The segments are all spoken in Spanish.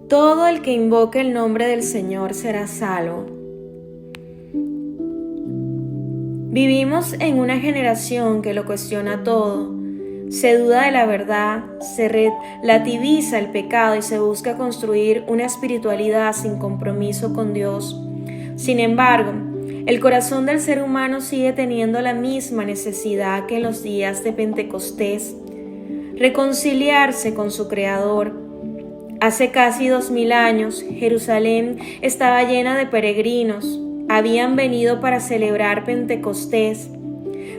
Todo el que invoque el nombre del Señor será salvo. Vivimos en una generación que lo cuestiona todo. Se duda de la verdad, se relativiza el pecado y se busca construir una espiritualidad sin compromiso con Dios. Sin embargo, el corazón del ser humano sigue teniendo la misma necesidad que en los días de Pentecostés: reconciliarse con su Creador. Hace casi 2000 años, Jerusalén estaba llena de peregrinos. Habían venido para celebrar Pentecostés.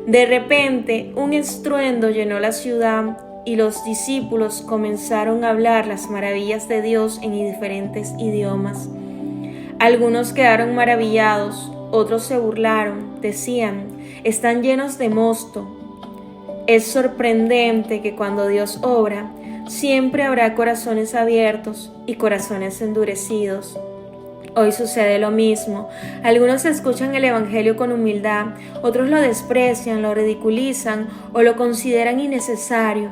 De repente, un estruendo llenó la ciudad y los discípulos comenzaron a hablar las maravillas de Dios en diferentes idiomas. Algunos quedaron maravillados, otros se burlaron, decían: están llenos de mosto. Es sorprendente que cuando Dios obra, siempre habrá corazones abiertos y corazones endurecidos. Hoy sucede lo mismo. Algunos escuchan el Evangelio con humildad, otros lo desprecian, lo ridiculizan o lo consideran innecesario.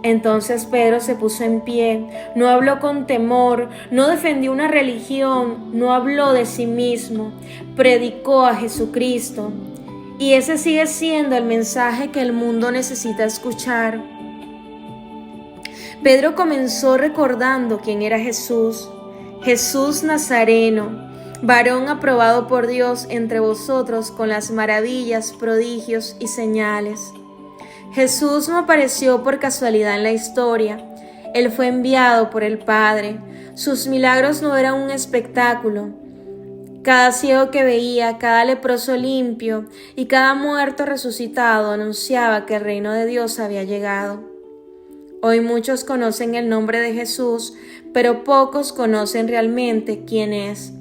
Entonces Pedro se puso en pie, no habló con temor, no defendió una religión, no habló de sí mismo, predicó a Jesucristo. Y ese sigue siendo el mensaje que el mundo necesita escuchar. Pedro comenzó recordando quién era Jesús. Jesús Nazareno, varón aprobado por Dios entre vosotros con las maravillas, prodigios y señales. Jesús no apareció por casualidad en la historia. Él fue enviado por el Padre. Sus milagros no eran un espectáculo. Cada ciego que veía, cada leproso limpio y cada muerto resucitado anunciaba que el reino de Dios había llegado. Hoy muchos conocen el nombre de Jesús, pero pocos conocen realmente quién es.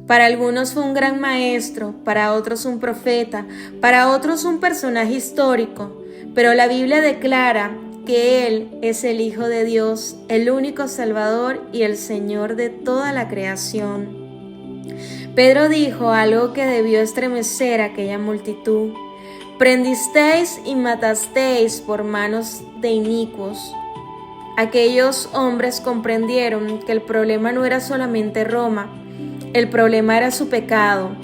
Para algunos fue un gran maestro, para otros un profeta, para otros un personaje histórico, pero la Biblia declara que Él es el Hijo de Dios, el único Salvador y el Señor de toda la creación. Pedro dijo algo que debió estremecer a aquella multitud: prendisteis y matasteis por manos de inicuos. Aquellos hombres comprendieron que el problema no era solamente Roma, el problema era su pecado.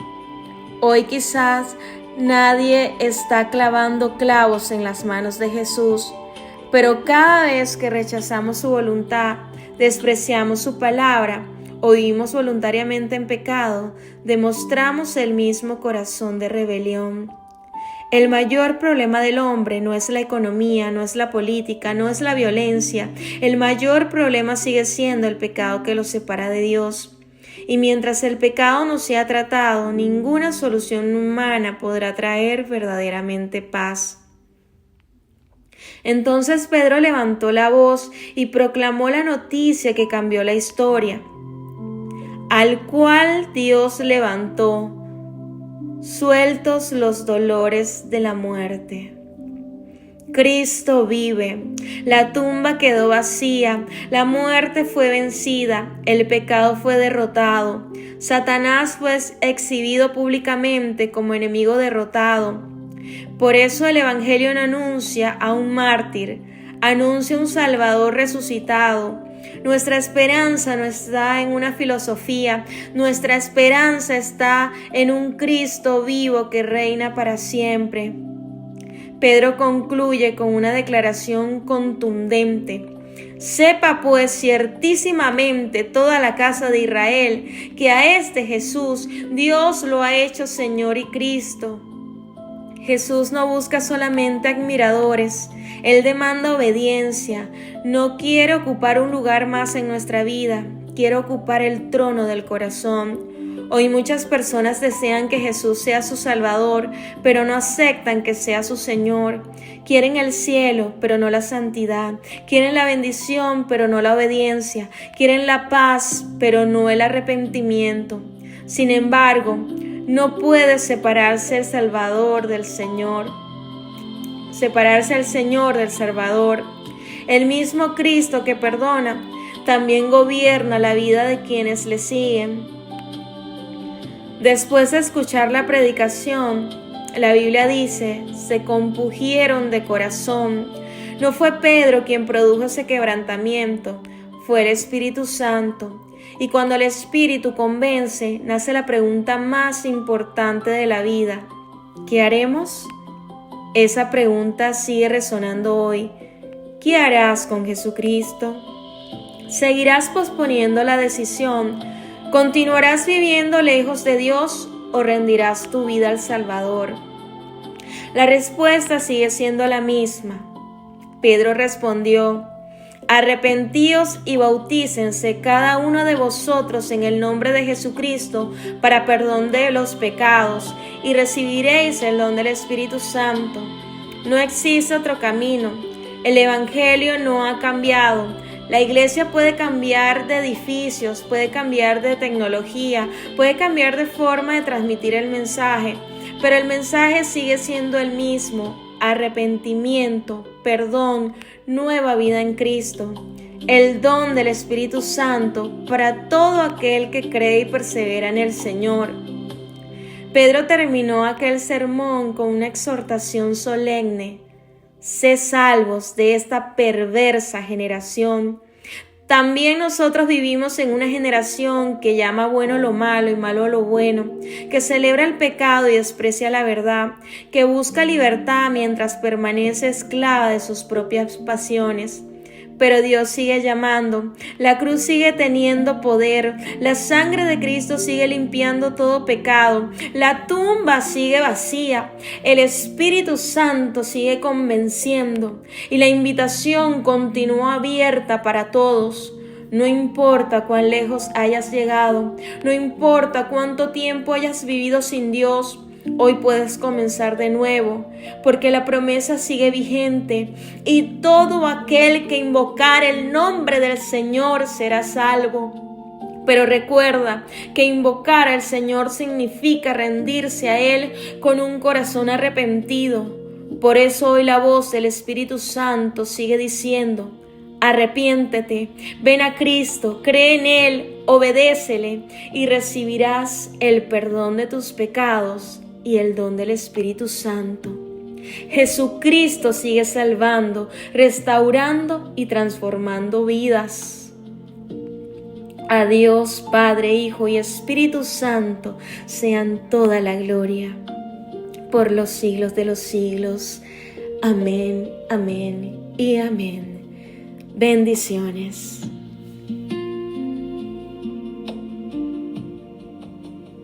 Hoy quizás nadie está clavando clavos en las manos de Jesús, pero cada vez que rechazamos su voluntad, despreciamos su palabra o vivimos voluntariamente en pecado, demostramos el mismo corazón de rebelión. El mayor problema del hombre no es la economía, no es la política, no es la violencia. El mayor problema sigue siendo el pecado que lo separa de Dios. Y mientras el pecado no sea tratado, ninguna solución humana podrá traer verdaderamente paz. Entonces Pedro levantó la voz y proclamó la noticia que cambió la historia: al cual Dios levantó, sueltos los dolores de la muerte. Cristo vive, la tumba quedó vacía, la muerte fue vencida, el pecado fue derrotado, Satanás fue exhibido públicamente como enemigo derrotado. Por eso el Evangelio no anuncia a un mártir, anuncia un Salvador resucitado. Nuestra esperanza no está en una filosofía, nuestra esperanza está en un Cristo vivo que reina para siempre. Pedro concluye con una declaración contundente: sepa pues ciertísimamente toda la casa de Israel que a este Jesús Dios lo ha hecho Señor y Cristo. Jesús no busca solamente admiradores, Él demanda obediencia. No quiere ocupar un lugar más en nuestra vida, quiere ocupar el trono del corazón. Hoy muchas personas desean que Jesús sea su Salvador, pero no aceptan que sea su Señor. Quieren el cielo, pero no la santidad. Quieren la bendición, pero no la obediencia. Quieren la paz, pero no el arrepentimiento. Sin embargo, no puede separarse el Salvador del Señor. Separarse el Señor del Salvador. El mismo Cristo que perdona, también gobierna la vida de quienes le siguen. Después de escuchar la predicación, la Biblia dice, se compungieron de corazón. No fue Pedro quien produjo ese quebrantamiento, fue el Espíritu Santo. Y cuando el Espíritu convence, nace la pregunta más importante de la vida. ¿Qué haremos? Esa pregunta sigue resonando hoy. ¿Qué harás con Jesucristo? ¿Seguirás posponiendo la decisión? ¿Continuarás viviendo lejos de Dios o rendirás tu vida al Salvador? La respuesta sigue siendo la misma. Pedro respondió: arrepentíos y bautícense cada uno de vosotros en el nombre de Jesucristo para perdón de los pecados, y recibiréis el don del Espíritu Santo. No existe otro camino. El Evangelio no ha cambiado. La iglesia puede cambiar de edificios, puede cambiar de tecnología, puede cambiar de forma de transmitir el mensaje, pero el mensaje sigue siendo el mismo: arrepentimiento, perdón, nueva vida en Cristo, el don del Espíritu Santo para todo aquel que cree y persevera en el Señor. Pedro terminó aquel sermón con una exhortación solemne: sé salvos de esta perversa generación. También nosotros vivimos en una generación que llama bueno lo malo y malo lo bueno, que celebra el pecado y desprecia la verdad, que busca libertad mientras permanece esclava de sus propias pasiones. Pero Dios sigue llamando, la cruz sigue teniendo poder, la sangre de Cristo sigue limpiando todo pecado, la tumba sigue vacía, el Espíritu Santo sigue convenciendo y la invitación continúa abierta para todos. No importa cuán lejos hayas llegado, no importa cuánto tiempo hayas vivido sin Dios, hoy puedes comenzar de nuevo, porque la promesa sigue vigente y todo aquel que invocar el nombre del Señor será salvo. Pero recuerda que invocar al Señor significa rendirse a Él con un corazón arrepentido. Por eso hoy la voz del Espíritu Santo sigue diciendo: arrepiéntete, ven a Cristo, cree en Él, obedécele y recibirás el perdón de tus pecados y el don del Espíritu Santo. Jesucristo sigue salvando, restaurando y transformando vidas. A Dios, Padre, Hijo y Espíritu Santo, sean toda la gloria por los siglos de los siglos. Amén, amén y amén. Bendiciones.